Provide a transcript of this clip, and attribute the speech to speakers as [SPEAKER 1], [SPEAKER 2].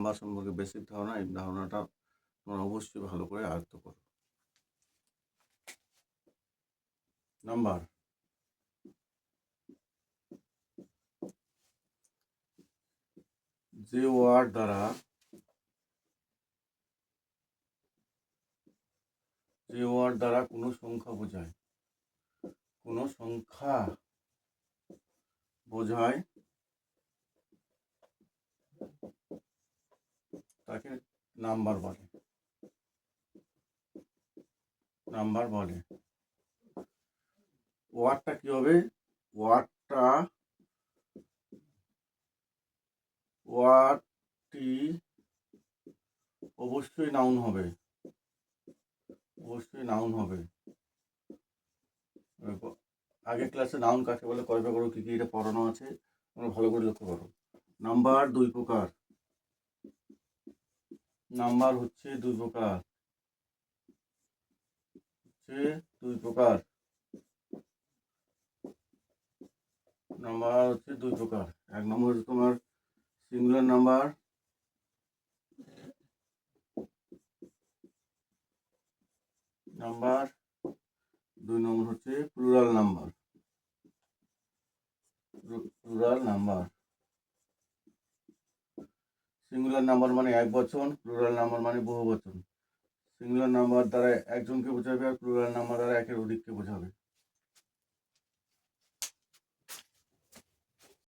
[SPEAKER 1] Number সম্পর্কে basic ধারণা, এই ধারণাটা তোমরা অবশ্যই ভালো করে আয়ত্ত করো। নাম্বার যে ওয়ার্ড দ্বারা কোনো সংখ্যা বোঝায় তাকে নাম্বার বলে। ওয়ার্ডটা কি হবে? ওয়ার্ডটি অবশ্যই নাউন হবে। আগের ক্লাসে নাউন কাকে বলে, কয় প্রকার, কি কি, এটা পড়ানো আছে, তোমরা ভালো করে লক্ষ্য করো। নাম্বার দুই প্রকার। নাম্বার হচ্ছে দুই প্রকার। এক নম্বর হচ্ছে তোমার সিঙ্গুলার নাম্বার, দুই নম্বর হচ্ছে প্লুরাল নাম্বার। সিঙ্গুলার নাম্বার মানে এক বচন, প্লুরাল নাম্বার মানে বহু বচন। সিঙ্গুলার নাম্বার দ্বারা একজনকে বোঝাবে আর প্লুরাল নাম্বার দ্বারা একের অধিককে বোঝাবে।